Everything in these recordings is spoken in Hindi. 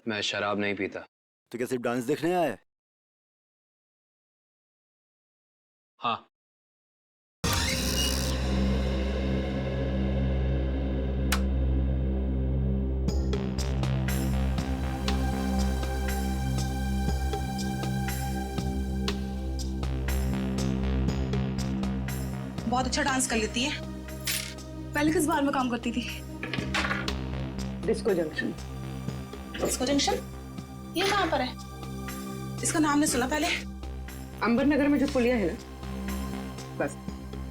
मैं शराब नहीं पीता। तो क्या सिर्फ डांस देखने आया है? हाँ। बहुत अच्छा डांस कर लेती है। पहले किस बार में काम करती थी? Disco junction. Disco junction? ये कहाँ पर है? इसका नाम नहीं सुना पहले। अंबर नगर में जो पुलिया है ना, बस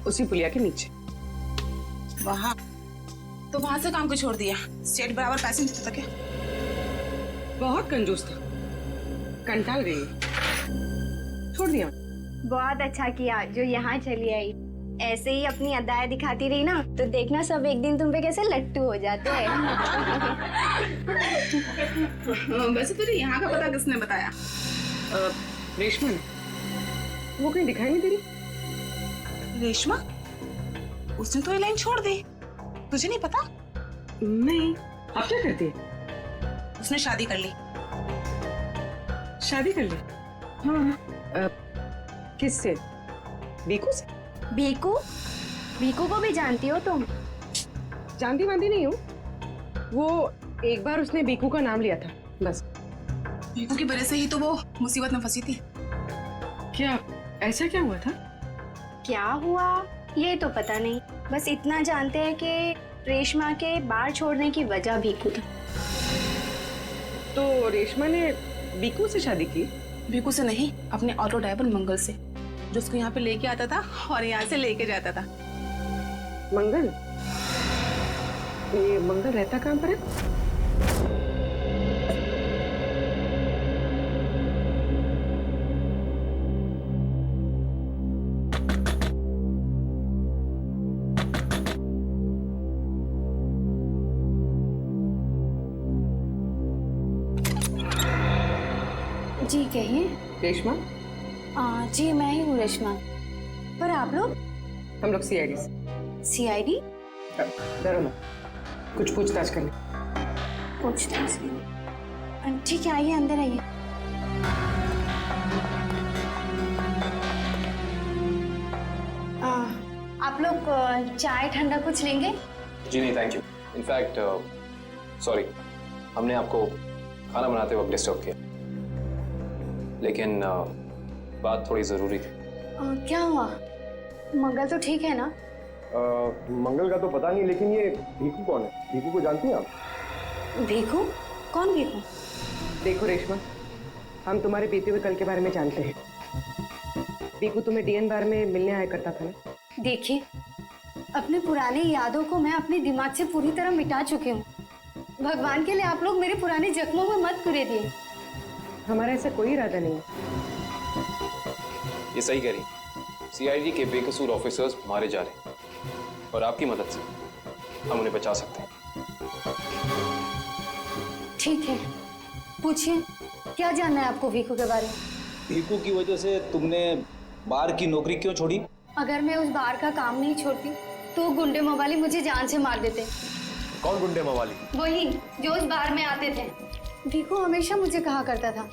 उसी पुलिया के नीचे। वहाँ तो वहां से काम को छोड़ दिया। स्टेट बराबर पैसे नहीं देता क्या? बहुत कंजूस था, कंटाल गई, छोड़ दिया। बहुत अच्छा किया जो यहाँ चली आई। ऐसे ही अपनी अदाएं दिखाती रही ना तो देखना सब एक दिन तुम पे कैसे लट्टू हो जाते हैं। वैसे तुझे यहाँ का पता किसने बताया? रेशमा ने। वो कहीं दिखाई नहीं दे रही। रेशमा? उसने तो ये लाइन छोड़ दी। तुझे नहीं पता? नहीं। अब क्या करती है? उसने शादी कर ली। शादी कर ली? हाँ। किससे? बीकू से? भीकू? भीकू को भी जानती हो तुम? जानती वांती नहीं हूँ। वो एक बार उसने बीकू का नाम लिया था, बस। भीकू की वजह से ही तो वो मुसीबत में फंसी थी। क्या ऐसा क्या हुआ था? क्या हुआ ये तो पता नहीं, बस इतना जानते हैं कि रेशमा के बार छोड़ने की वजह भीकू था। तो रेशमा ने बीकू से शादी की? भीकू से नहीं, अपने ऑटो ड्राइवर मंगल से, जो उसको यहाँ पे लेके आता था और यहाँ से लेके जाता था। मंगल? ये मंगल रहता कहाँ पर है? जी कहिए। रेशमा? जी मैं ही हूँ रेशमा। पर आप लोग? हम लोग सीआईडी से। सीआईडी? डरो मत, कुछ पूछताछ करने। पूछताछ? ठीक है, आइए अंदर आइए। आप लोग चाय ठंडा कुछ लेंगे? जी नहीं, थैंक यू। इनफैक्ट सॉरी, हमने आपको खाना बनाते वक्त डिस्टर्ब किया, लेकिन बात थोड़ी जरूरी थी। क्या हुआ? मंगल तो ठीक है ना? मंगल का तो पता नहीं, लेकिन ये भीकू कौन है? भीकू को जानती हैं आप? भीकू? कौन भीकू? देखो रेशमा, हम तुम्हारे बीते हुए कल के बारे में जानते हैं। भीकू तुम्हें डीएन बार में मिलने आया करता था ना? देखिए, अपनी पुरानी यादों को मैं अपने दिमाग से पूरी तरह मिटा चुकी हूँ। भगवान के लिए आप लोग मेरे पुराने जख्मों में मत कुरेदिए। हमारा ऐसा कोई इरादा नहीं है। ये सही कह रही। सीआईडी के बेकसूर ऑफिसर्स मारे जा रहे हैं और आपकी मदद से हम उन्हें बचा सकते हैं। ठीक है, पूछिए, क्या जानना है आपको भीकू के बारे में? भीकू की वजह से तुमने बार की नौकरी क्यों छोड़ी? अगर मैं उस बार का काम नहीं छोड़ती तो गुंडे मवाली मुझे जान से मार देते। कौन गुंडे मवाली? वही जो उस बार में आते थे। भीकू हमेशा मुझे कहा करता था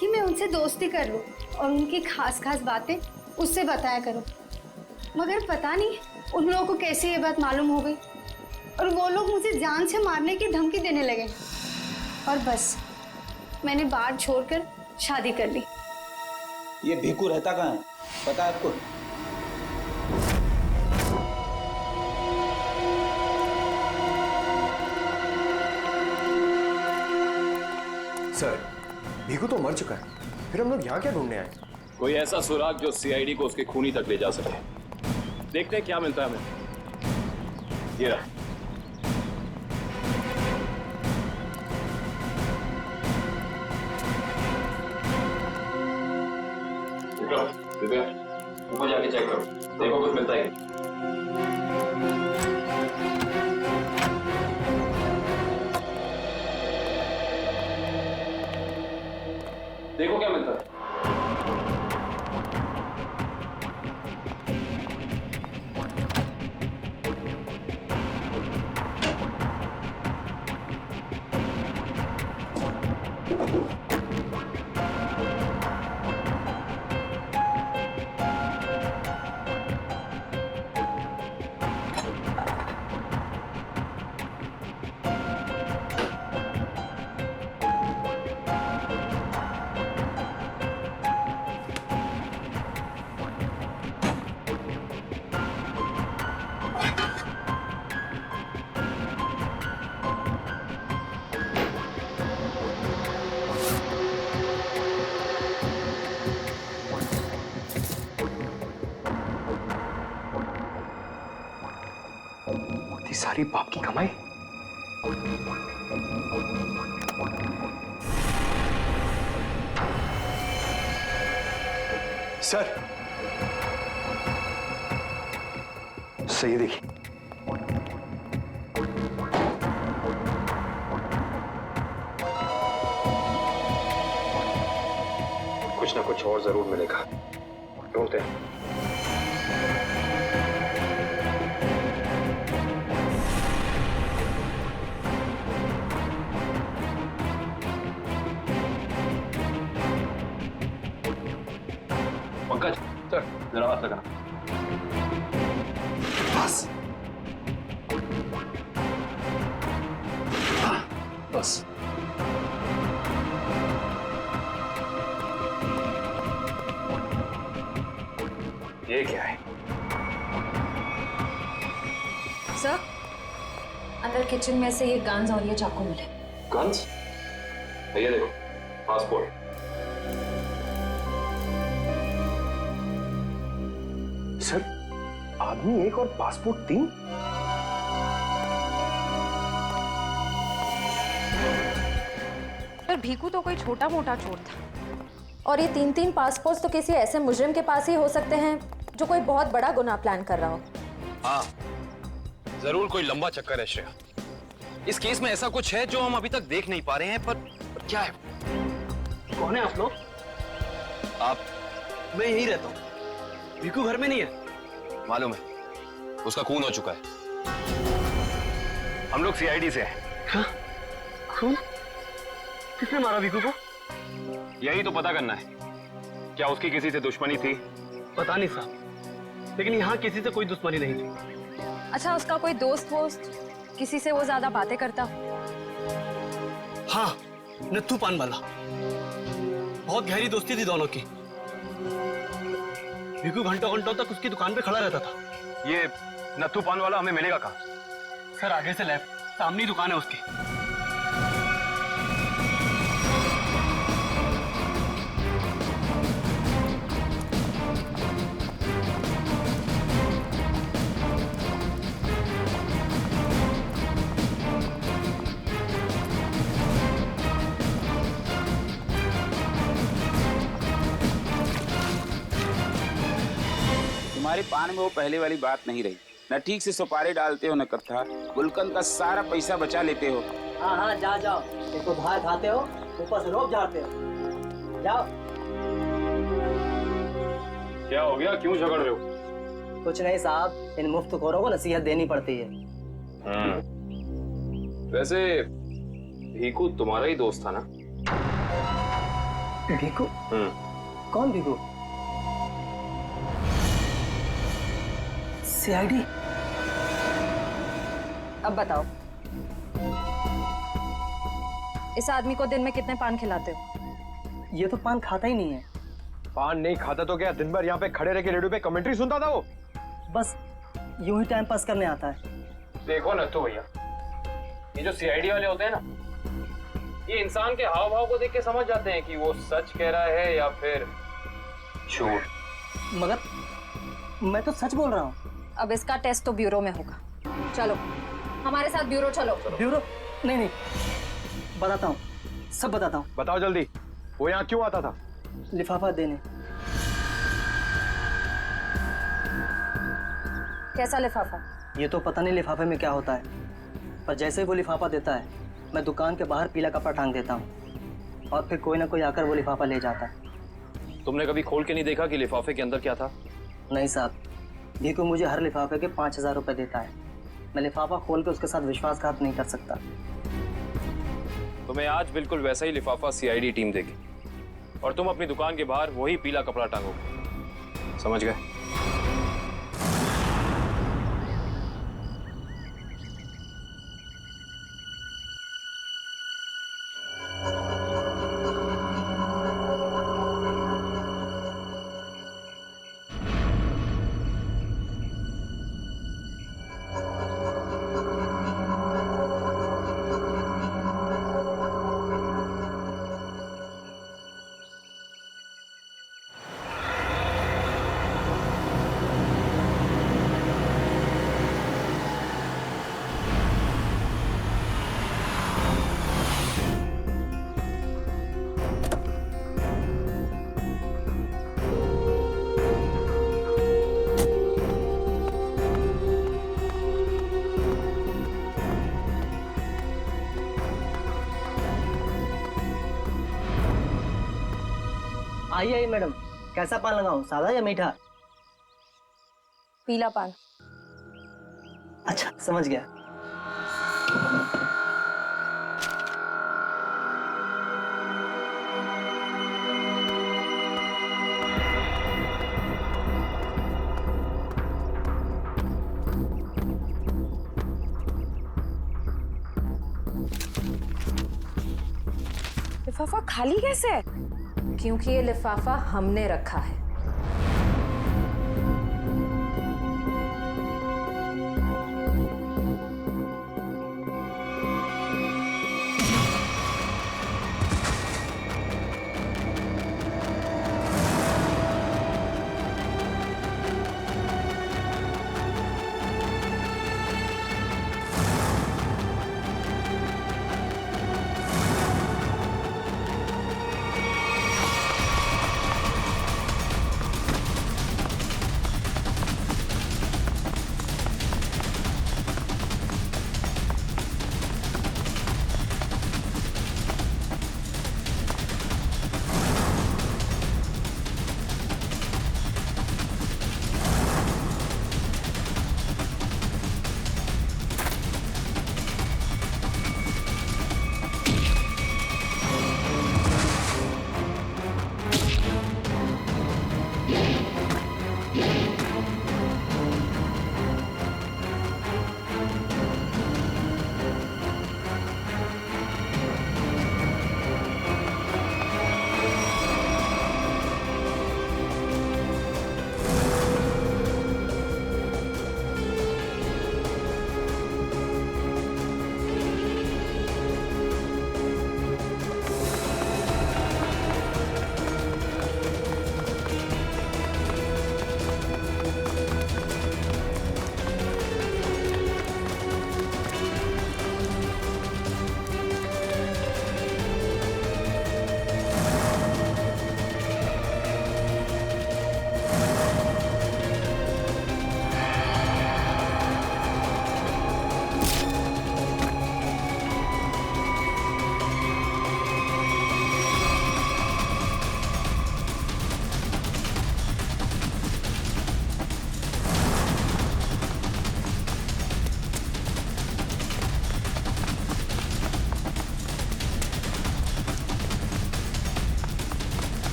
कि मैं उनसे दोस्ती कर लूं और उनकी खास खास बातें उससे बताया करूं, मगर पता नहीं उन लोगों को कैसे ये बात मालूम हो गई और वो लोग मुझे जान से मारने की धमकी देने लगे और बस मैंने बार छोड़कर शादी कर ली। ये भीकू रहता कहाँ है, पता है आपको? सर, भीकू तो मर चुका है, फिर हम लोग यहाँ क्या ढूंढने आए? कोई ऐसा सुराग जो सीआईडी को उसके खूनी तक ले जा सके। देखते हैं क्या मिलता है हमें। ये रहा। दिव्या, ऊपर जाके चेक करो, देखो कुछ मिलता है। देखो क्या मिलता है। ये सारी बाप की कमाई। सर, सही देखिए। कुछ ना कुछ और जरूर मिलेगा, ढूंढते हैं। पंकज सर, जरा हाथ लगाना। बस बस। ये क्या है? सर, अंदर किचन में से ये गन्स और ये चाकू मिले। गन्स? ये देखो, पासपोर्ट। सर, आदमी एक और पासपोर्ट 3? पर भीकू तो कोई छोटा मोटा चोर था, और ये 3-3 पासपोर्ट तो किसी ऐसे मुजरिम के पास ही हो सकते हैं जो कोई बहुत बड़ा गुनाह प्लान कर रहा हो। हाँ, जरूर कोई लंबा चक्कर है श्रेया। इस केस में ऐसा कुछ है जो हम अभी तक देख नहीं पा रहे हैं, पर क्या है? कौन है आप लोग? आप? मैं यहीं रहता हूँ। भीकू घर में नहीं है। मालूम है, उसका खून हो चुका है। हम लोग सीआईडी से हैं। हाँ? खून? किसने मारा भीकू को? यही तो पता करना है, क्या उसकी किसी से दुश्मनी थी? पता नहीं साहब, लेकिन यहाँ किसी से कोई दुश्मनी नहीं थी। अच्छा, उसका कोई दोस्त वोस्त, किसी से वो ज्यादा बातें करता? हाँ, नत्थू पान वाला। बहुत गहरी दोस्ती थी दोनों की। भीकू घंटों घंटों तक उसकी दुकान पे खड़ा रहता था। ये नत्थू पान वाला हमें मिलेगा कहाँ? सर, आगे से लेफ्ट, सामने ही दुकान है उसकी। तुम्हारी पान में वो पहले वाली बात नहीं रही। न ठीक से सुपारी डालते हो न कत्था। गुलकंद का सारा पैसा बचा लेते हो। हाँ हाँ, जाओ। एक तो बाहर खाते हो, ऊपर से रोब झाड़ते हो। जाओ। क्या हो गया, क्यों झगड़ रहे हो? कुछ नहीं साहब, इन मुफ्तखोरों को नसीहत देनी पड़ती है। वैसे भीकू तुम्हारा ही दोस्त था ना? भीकू? कौन भीकू? सीआईडी? अब बताओ, इस आदमी को दिन में कितने पान खिलाते हो? ये तो पान खाता ही नहीं है। पान नहीं खाता तो क्या दिन भर यहाँ पे खड़े रह के रेडियो पे कमेंट्री सुनता था वो? बस यूं ही टाइम पास करने आता है। देखो ना तो भैया, ये जो सीआईडी वाले होते हैं ना, ये इंसान के हाव भाव को देख के समझ जाते हैं कि वो सच कह रहा है या फिर झूठ। मगर मैं तो सच बोल रहा हूँ। अब इसका टेस्ट तो ब्यूरो में होगा। चलो हमारे साथ ब्यूरो चलो। ब्यूरो? नहीं, बताता हूँ, सब बताता हूँ। बताओ जल्दी, वो यहाँ क्यों आता था? लिफाफा देने। कैसा लिफाफा? ये तो पता नहीं लिफाफे में क्या होता है, पर जैसे ही वो लिफाफा देता है, मैं दुकान के बाहर पीला कपड़ा टांग देता हूँ और फिर कोई ना कोई आकर वो लिफाफा ले जाता है। तुमने कभी खोल के नहीं देखा कि लिफाफे के अंदर क्या था? नहीं साहब, भीकू मुझे हर लिफाफे के 5000 रुपए देता है। मैं लिफाफा खोल के उसके साथ विश्वासघात नहीं कर सकता। तुम्हें आज बिल्कुल वैसा ही लिफाफा सीआईडी टीम देगी और तुम अपनी दुकान के बाहर वही पीला कपड़ा टांगोगे। समझ गए? आइए आइए मैडम, कैसा पान लगाऊं, सादा या मीठा? पीला पान। अच्छा, समझ गया। लिफाफा खाली कैसे है? क्योंकि ये लिफाफा हमने रखा है।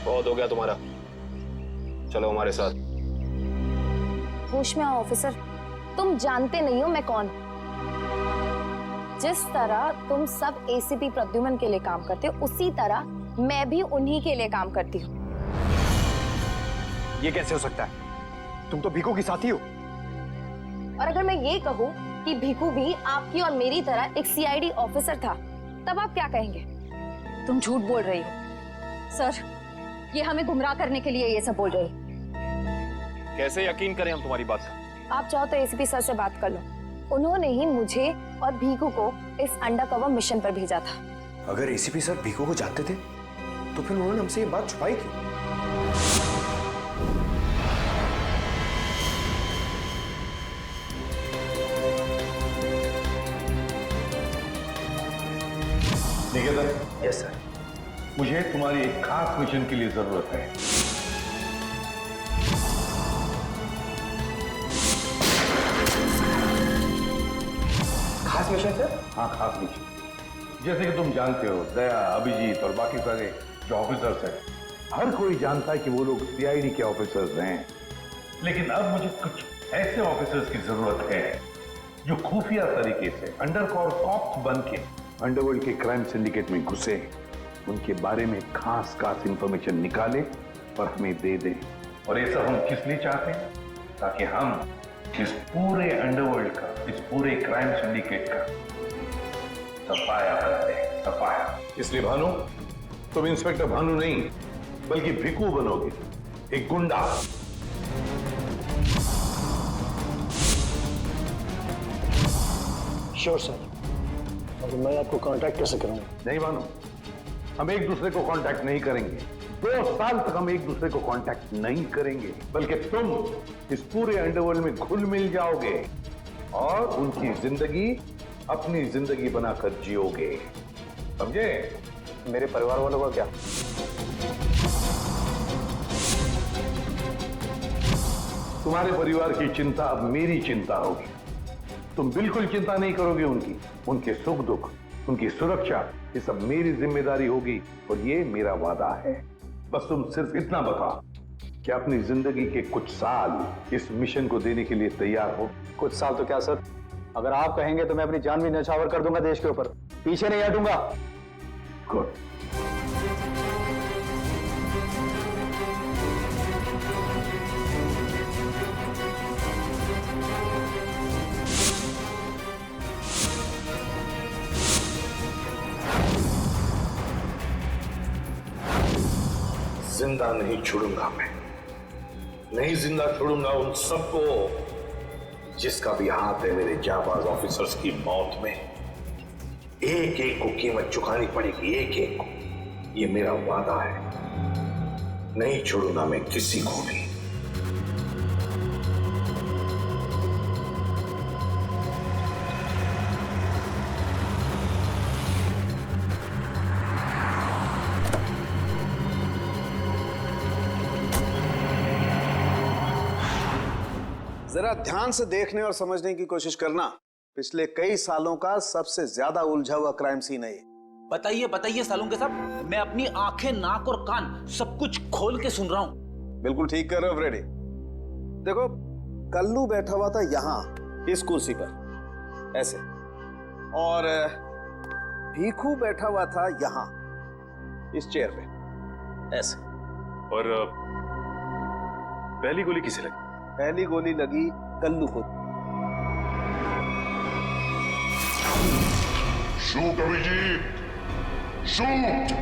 बहुत हो गया तुम्हारा, चलो हमारे साथ। होश में आओ ऑफिसर, तुम जानते नहीं हो मैं कौन। जिस तरह तुम सब एसीपी प्रद्युमन के लिए काम करते हो, उसी तरह मैं भी उन्हीं के लिए काम करती हूँ। ये कैसे हो सकता है? तुम तो भीखू की साथी हो। और अगर मैं ये कहूँ कि भीखू भी आपकी और मेरी तरह एक सीआईडी ऑफिसर था, तब आप क्या कहेंगे? तुम झूठ बोल रही हो सर, ये हमें गुमराह करने के लिए ये सब बोल रही है। कैसे यकीन करें हम तुम्हारी बात का? आप चाहो तो एसीपी सर से बात कर लो, उन्होंने ही मुझे और भीखू को इस अंडरकवर मिशन पर भेजा था। अगर एसीपी सर भीखू को जानते थे तो फिर उन्होंने हमसे ये बात छुपाई क्यों? निकेतन। Yes sir. मुझे तुम्हारी एक खास मिशन के लिए जरूरत है। खास मिशन सर? हाँ, खास मिशन। जैसे कि तुम जानते हो, दया, अभिजीत और बाकी सारे जो ऑफिसर्स हैं, हर कोई जानता है कि वो लोग सीआईडी के ऑफिसर्स हैं। लेकिन अब मुझे कुछ ऐसे ऑफिसर्स की जरूरत है जो खुफिया तरीके से अंडरकवर कॉप्स बन के अंडरवर्ल्ड के क्राइम सिंडिकेट में घुसे, उनके बारे में खास इंफॉर्मेशन निकाले और हमें दे दें। और ये सब हम किस लिए चाहते हैं? ताकि हम इस पूरे अंडरवर्ल्ड का, इस पूरे क्राइम सिंडिकेट का सफाया करते हैं, सफाया। इसलिए भानु, तुम इंस्पेक्टर भानु नहीं बल्कि भिकू बनोगे, एक गुंडा। Sure sir. और मैं आपको कांटेक्ट कैसे करूंगा? नहीं भानु, हम एक दूसरे को कांटेक्ट नहीं करेंगे। 2 साल तक हम एक दूसरे को कांटेक्ट नहीं करेंगे, बल्कि तुम इस पूरे अंडरवर्ल्ड में घुल मिल जाओगे और उनकी जिंदगी अपनी जिंदगी बनाकर जियोगे, समझे? मेरे परिवार वालों का क्या? तुम्हारे परिवार की चिंता अब मेरी चिंता होगी। तुम बिल्कुल चिंता नहीं करोगे उनकी, उनके सुख दुख, उनकी सुरक्षा, ये सब मेरी जिम्मेदारी होगी और ये मेरा वादा है। बस तुम सिर्फ इतना बताओ कि अपनी जिंदगी के कुछ साल इस मिशन को देने के लिए तैयार हो। कुछ साल तो क्या सर, अगर आप कहेंगे तो मैं अपनी जान भी न्यौछावर कर दूंगा देश के ऊपर, पीछे नहीं हटूंगा। गुड। जिंदा नहीं छोड़ूंगा मैं, नहीं जिंदा छोड़ूंगा उन सबको जिसका भी हाथ है मेरे जाबाज ऑफिसर्स की मौत में। एक एक को कीमत चुकानी पड़ेगी, एक एक को। ये मेरा वादा है, नहीं छोड़ूंगा मैं किसी को भी। जरा ध्यान से देखने और समझने की कोशिश करना। पिछले कई सालों का सबसे ज्यादा उलझा हुआ क्राइम सीन है ये। बताइए बताइए सालुंके साहब, मैं अपनी आंखें, नाक और कान सब कुछ खोल के सुन रहा हूं। बिल्कुल ठीक कर रहे हो फ्रेडी। देखो, कल्लू बैठा हुआ था यहाँ इस कुर्सी पर ऐसे, और भीखू बैठा हुआ था यहाँ इस चेयर पे ऐसे। और पहली गोली किसे लगी? पहली गोली लगी कल्लू को। Shoot Abhijit, shoot,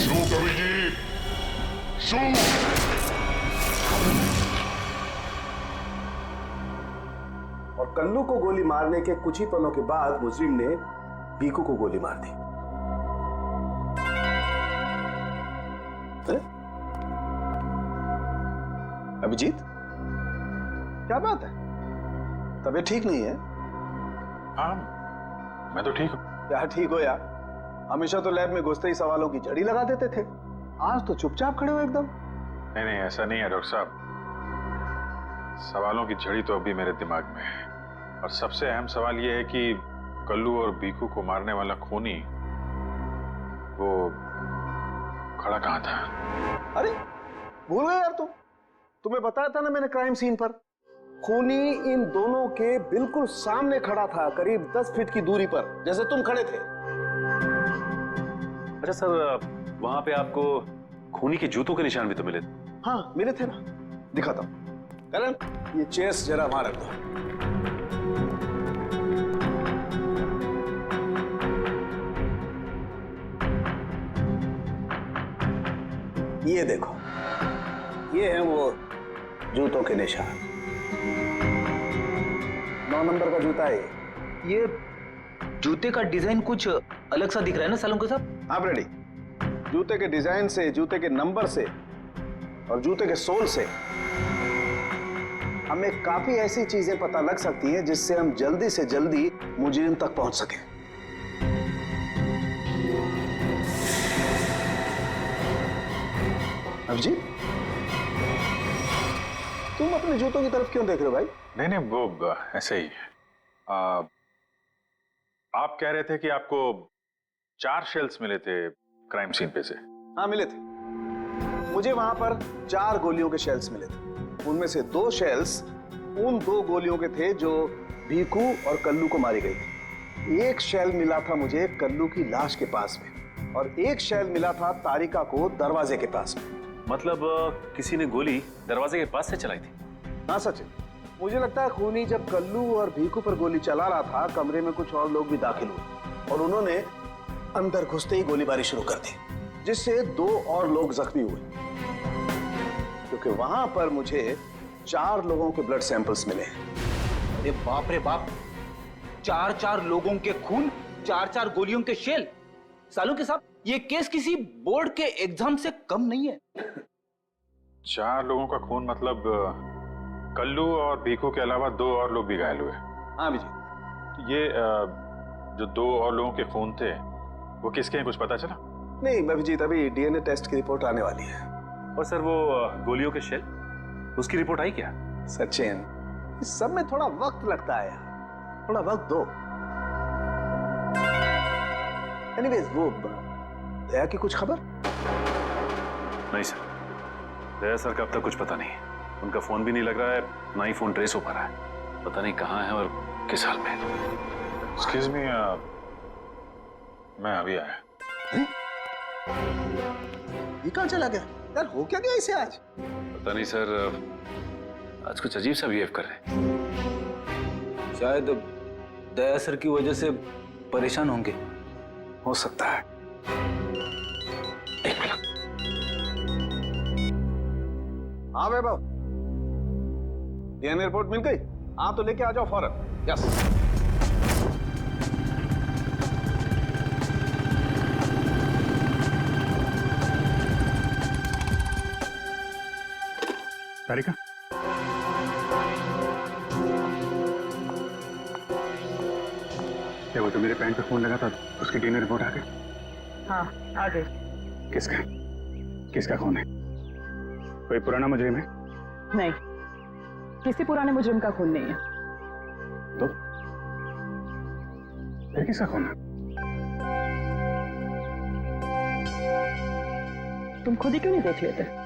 shoot Abhijit, shoot. और कल्लू को गोली मारने के कुछ ही पलों के बाद मुजरिम ने भीखू को गोली मार दी। अभिजीत, क्या बात है? तबीयत ठीक नहीं है? हाँ, मैं तो ठीक हूँ। यार ठीक हो यार, हमेशा तो लैब में घुसते ही सवालों की जड़ी लगा देते थे, आज तो चुपचाप खड़े हो एकदम। नहीं नहीं, ऐसा नहीं है डॉक्टर साहब। सवालों की झड़ी तो अभी मेरे दिमाग में है, और सबसे अहम सवाल यह है कि कल्लू और बीकू को मारने वाला खूनी वो खड़ा कहाँ था? अरे भूल गए यार तुम, तुम्हें बताया था ना मैंने क्राइम सीन पर। खूनी इन दोनों के बिल्कुल सामने खड़ा था, करीब 10 फीट की दूरी पर, जैसे तुम खड़े थे। अच्छा सर, वहां पे आपको खूनी के जूतों के निशान भी तो मिले थे? हाँ मिले थे ना, दिखाता हूं। करण, ये चेस जरा वहां रख दो। ये देखो, ये है वो जूतों के निशान। 9 नंबर का जूता है ये। जूते का डिजाइन कुछ अलग सा दिख रहा है ना सालुंके साहब? आप रेडी? जूते के डिजाइन से, जूते के नंबर से और जूते के सोल से हमें काफी ऐसी चीजें पता लग सकती हैं जिससे हम जल्दी से जल्दी मुजरिम तक पहुंच सकें। अभिजीत, तुम अपने जूतों की तरफ क्यों देख रहे हो भाई? नहीं नहीं, वो ऐसे ही। आप कह रहे थे कि आपको 4 शेल्स मिले थे क्राइम सीन पे से? हाँ मिले थे, मुझे वहां पर 4 गोलियों के शेल्स मिले थे। उनमें से 2 शेल्स उन 2 गोलियों के थे जो भीखू और कल्लू को मारी गई थी। एक शेल मिला था मुझे कल्लू की लाश के पास में और एक शेल मिला था तारिका को दरवाजे के पास में। मतलब किसी ने गोली दरवाजे के पास से चलाई थी? हाँ सचिन, मुझे लगता है खूनी जब कल्लू और भीखू पर गोली चला रहा था, कमरे में कुछ और लोग भी दाखिल हुए और उन्होंने अंदर घुसते ही गोलीबारी शुरू कर दी, जिससे 2 और लोग जख्मी हुए। क्योंकि वहां पर मुझे 4 लोगों के ब्लड सैंपल्स मिले। अरे बाप रे बाप, 4 लोगों के खून, 4 गोलियों के शेल। सालुंके साहब, ये केस किसी बोर्ड के एग्जाम से कम नहीं है। 4 लोगों का खून मतलब कल्लू और भीखू के अलावा 2 और लोग भी घायल हुए? हाँ विजय। ये जो 2 और लोगों के खून थे वो किसके हैं, कुछ पता चला? नहीं अभिजीत, अभी डीएनए टेस्ट की रिपोर्ट आने वाली है। और सर वो गोलियों के शेल, उसकी रिपोर्ट आई क्या? सचिन, इस सब में थोड़ा वक्त लगता है यार, थोड़ा वक्त दो। एनीवेज, वो दया की कुछ खबर? नहीं सर, दया सर का अब तक कुछ पता नहीं। उनका फोन भी नहीं लग रहा है, ना ही फोन ट्रेस हो पा रहा है। पता नहीं कहाँ है और किस हाल में। एक्सक्यूज मी, मैं अभी आया। ये कहाँ चला गया यार? हो क्या गया इसे आज? पता नहीं सर, आज कुछ अजीब सा बिहेव कर रहे हैं। शायद दया सर की वजह से परेशान होंगे। हो सकता है। एक मिनट। हाँ वैभव, डीएनए रिपोर्ट मिल गई? हाँ तो लेके आ जाओ फौरन। यस। तारिका, क्या वो तो मेरे पैंट पे फोन लगा था, उसकी डीएनए रिपोर्ट आ गई? हाँ आ गई। किसका किसका खून है? कोई पुराना मुजरिम है? नहीं, किसी पुराने मुजरिम का खून नहीं है। तो फिर किसका खून है? तुम खुद ही क्यों नहीं देख लेते?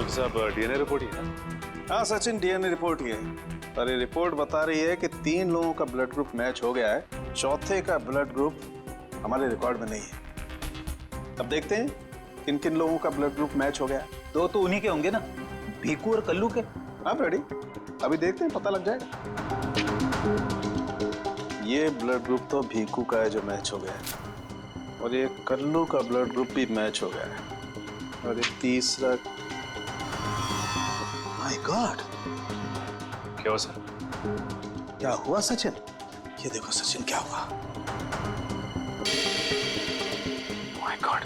साहब, डीएनए रिपोर्ट ही है? हाँ सचिन, डीएनए रिपोर्ट ही है। पर ये रिपोर्ट बता रही है कि 3 लोगों का ब्लड ग्रुप मैच हो गया है, चौथे का ब्लड ग्रुप हमारे रिकॉर्ड में नहीं है। अब देखते हैं किन किन लोगों का ब्लड ग्रुप मैच हो गया। 2 तो उन्हीं के होंगे ना, भीखू और कल्लू के। आप रेडी? अभी देखते हैं, पता लग जाएगा। ये ब्लड ग्रुप तो भीखू का है जो मैच हो गया है, और ये कल्लू का ब्लड ग्रुप भी मैच हो गया है, और ये तीसरा। माय गॉड, क्या हुआ सर? क्या हुआ सचिन? ये देखो सचिन, क्या हुआ? माय गॉड,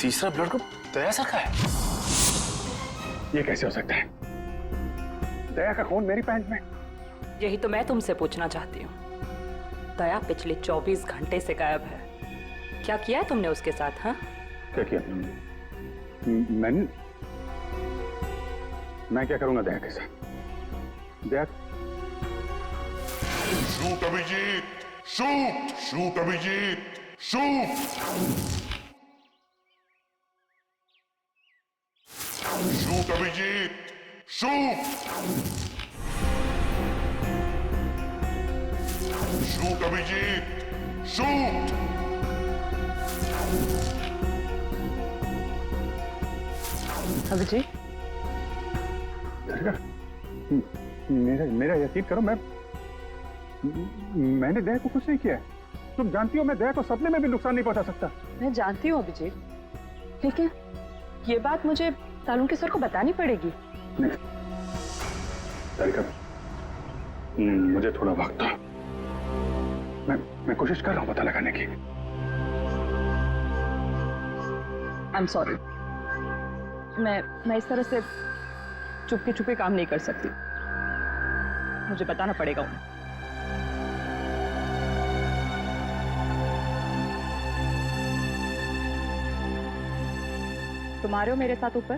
तीसरा ब्लड ग्रुप दया सर का है? ये कैसे हो सकता है? दया का खून मेरी पैंट में? यही तो मैं तुमसे पूछना चाहती हूँ। दया पिछले 24 घंटे से गायब है। क्या किया है तुमने उसके साथ? हाँ, क्या किया? मैंने मैं क्या करूंगा दया के साथ? Daya shoot Abhijit, shoot, shoot Abhijit, shoot, shoot Abhijit, shoot, shoot Abhijit, shoot. Abhijeet, मेरा यकीन करो, मैंने दया को कुछ नहीं किया है। तुम जानती हो मैं दया को सपने में भी नुकसान नहीं पहुंचा सकता। मैं जानती हूँ अभिजीत, लेकिन ये बात मुझे तालुंके सर को बतानी पड़ेगी। तारिका, मुझे थोड़ा वक्त था। मैं कोशिश कर रहा हूँ पता लगाने की। आई एम सॉरी, मैं इस तरह से चुपके चुपके काम नहीं कर सकती। मुझे बताना पड़ेगा उन्हें। तुम आ रहे हो मेरे साथ ऊपर?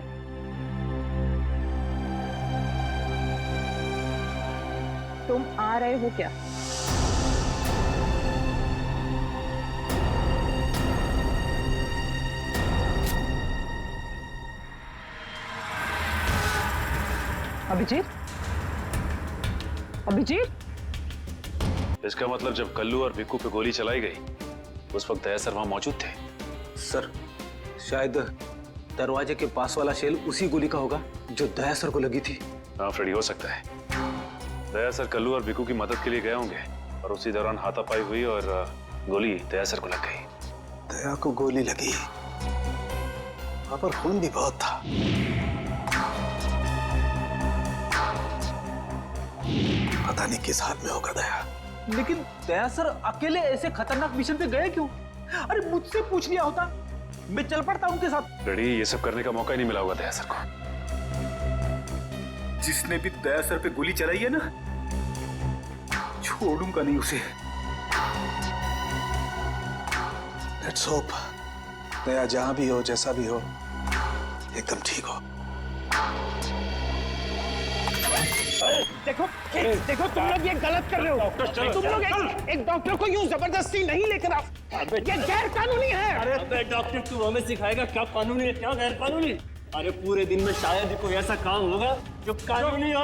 तुम आ रहे हो क्या? अभिजीत, अभिजीत, इसका मतलब जब कल्लू और भिक्कू पे गोली चलाई गई उस वक्त दया सर वहां मौजूद थे? सर, शायद दरवाजे के पास वाला शेल उसी गोली का होगा जो दया सर को लगी थी। हाँ फ्रेडी, हो सकता है दया सर कल्लू और भिक्कू की मदद के लिए गए होंगे और उसी दौरान हाथापाई हुई और गोली दया सर को लग गई। दया को गोली लगी, वहां पर खून भी बहुत था। पता नहीं किस हाल में होगा दया। लेकिन दया सर अकेले ऐसे खतरनाक मिशन पे गए क्यों? अरे मुझसे पूछ लिया होता, मैं चल पड़ता उनके साथ। फ्रेडी, ये सब करने का मौका ही नहीं मिला होगा दया सर को। जिसने भी दया सर पे गोली चलाई है ना, छोड़ूंगा नहीं उसे। लेट्स होप दया जहां भी हो, जैसा भी हो, एकदम ठीक हो। देखो देखो, तुम लोग ये गलत कर रहे हो। तुम लोग एक डॉक्टर को यूं जबरदस्ती नहीं लेकर आओ, ये गैर कानूनी है। अरे डॉक्टर, तू हमें सिखाएगा क्या कानूनी है क्या गैर कानूनी? अरे पूरे दिन में शायद ही कोई ऐसा काम होगा जो कानूनी हो।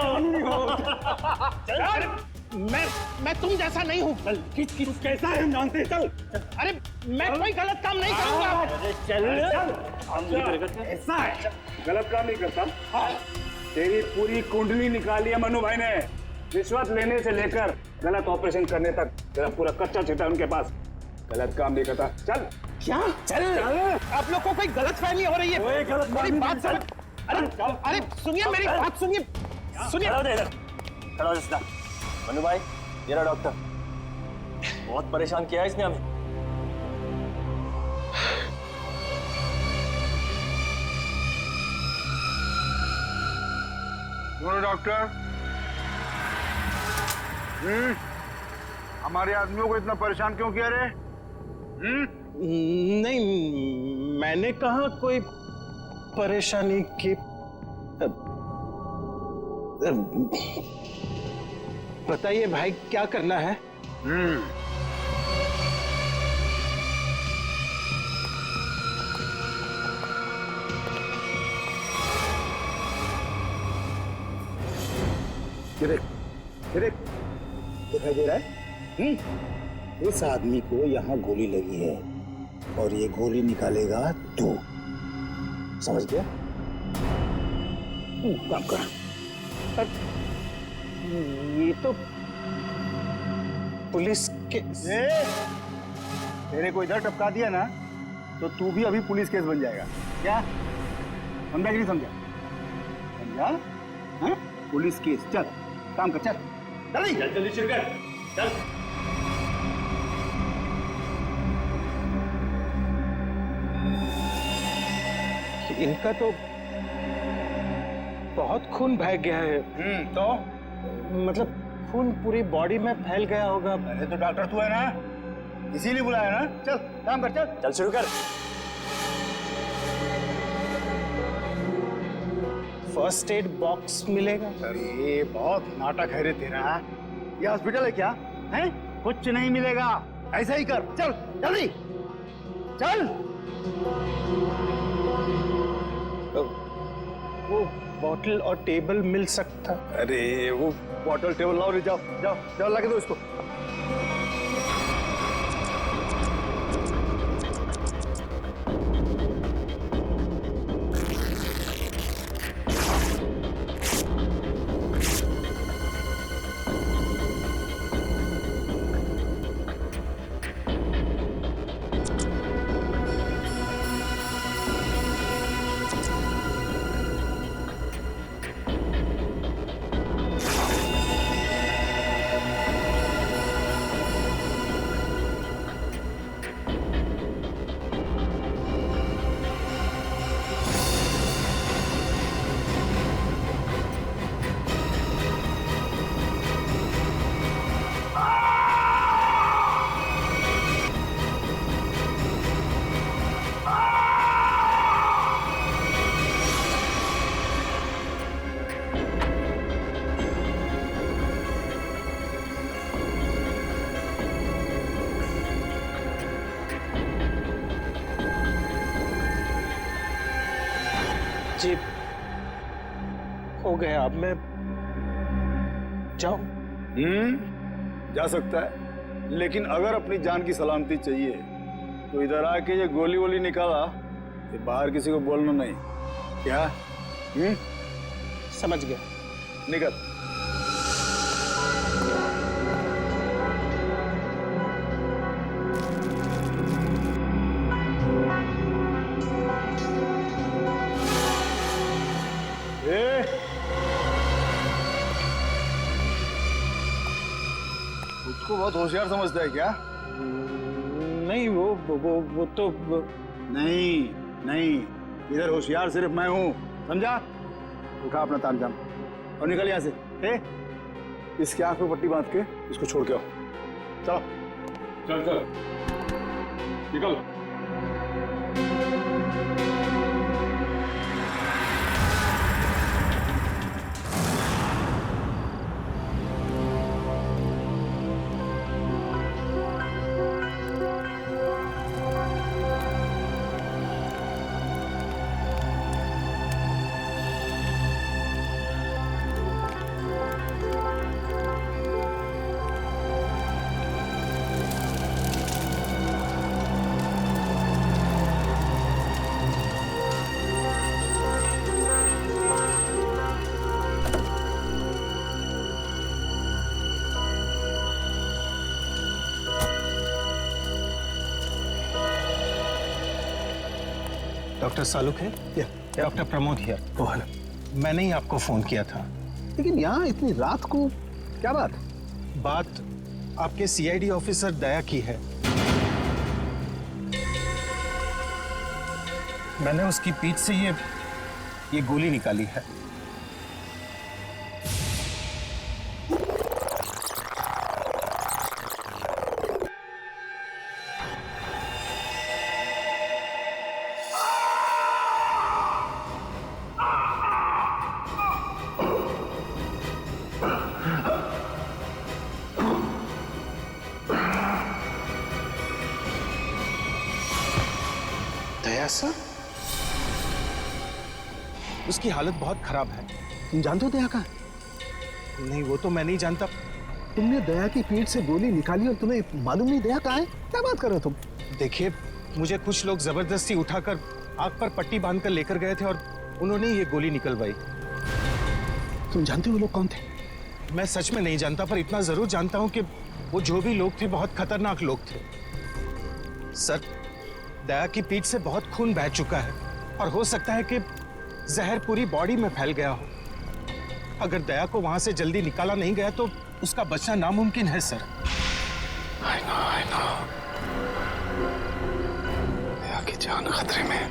मैं तुम जैसा नहीं हूँ। किस कैसा है हम जानते हैं। चल, अरे मैं कोई गलत काम नहीं करूंगा। अरे चल, ऐसा है, गलत काम नहीं करता। तेरी पूरी कुंडली निकाली है मनु भाई ने, रिश्वत लेने से लेकर गलत ऑपरेशन करने तक तेरा पूरा कच्चा चिट्ठा उनके पास। गलत काम नहीं करता। चल। क्या? चल। आप लोग को कोई गलत फहमी हो रही है। मेरी बात समझ। अरे सुनिए, मेरी बात सुनिए। खड़ा हो सीधा। मनु भाई, ये रहा डॉक्टर। बहुत परेशान किया है इसने हमें। बोलो डॉक्टर। हमारे आदमियों को इतना परेशान क्यों किया रे? नहीं, मैंने कहा कोई परेशानी की। बताइए भाई, क्या करना है? दिखाई दे रहा है? इस आदमी को यहाँ गोली लगी है और ये गोली निकालेगा तू, समझ गया? काम कर। ये तो पुलिस के तेरे को इधर टपका दिया ना तो तू भी अभी पुलिस केस बन जाएगा। क्या समझा कि नहीं समझा? समझा? हाँ? Police case. चल काम कर, चल जल्दी जल्दी शुरू कर। चल। इनका तो बहुत खून बह गया है। तो मतलब खून पूरी बॉडी में फैल गया होगा। अरे तो डॉक्टर तू है ना, इसीलिए बुलाया ना। चल काम कर, चल चल शुरू कर। फर्स्ट एड बॉक्स मिलेगा? अरे बहुत नाटक है रे तेरा। ये हॉस्पिटल है क्या? हैं? कुछ नहीं मिलेगा, ऐसा ही कर, चल जल्दी चल। वो बॉटल और टेबल मिल सकता? अरे वो बॉटल टेबल लाओ रे, जाओ जाओ जाओ, लगा दो इसको। जी हो गया, अब मैं जाऊं? जा सकता है, लेकिन अगर अपनी जान की सलामती चाहिए तो इधर आके ये गोली वोली निकाला, ये बाहर किसी को बोलना नहीं, क्या? समझ गया। निकल। उसको बहुत होशियार समझता है क्या? नहीं, वो तो नहीं, इधर होशियार सिर्फ मैं हूँ, समझा? उठा अपना तामझाम और निकल यहाँ से। इसके आंख में पट्टी बांध के इसको छोड़ के आओ। चलो चल चल निकल। डॉक्टर सालुक है? Doctor Pramod here. Oh hello. मैंने ही आपको फोन किया था। लेकिन यहाँ इतनी रात को क्या बात? बात आपके सीआईडी ऑफिसर दया की है। मैंने उसकी पीठ से ये गोली निकाली है। दया सर? उसकी हालत बहुत खराब है। तुम जानते हो दया का? नहीं, वो तो मैं नहीं जानता। तुमने दया की पीठ से गोली निकाली और तुम्हें मालूम नहीं दया कहाँ है? क्या बात कर रहे हो तुम? देखिए, मुझे कुछ लोग जबरदस्ती उठाकर आंख पर पट्टी बांधकर लेकर गए थे और उन्होंने ये गोली निकलवाई। तुम जानते हो वो लोग कौन थे? मैं सच में नहीं जानता, पर इतना जरूर जानता हूं कि वो जो भी लोग थे बहुत खतरनाक लोग थे। सर, दया की पीठ से बहुत खून बह चुका है और हो सकता है कि जहर पूरी बॉडी में फैल गया हो। अगर दया को वहां से जल्दी निकाला नहीं गया तो उसका बचना नामुमकिन है सर। I know। दया की जान खतरे में।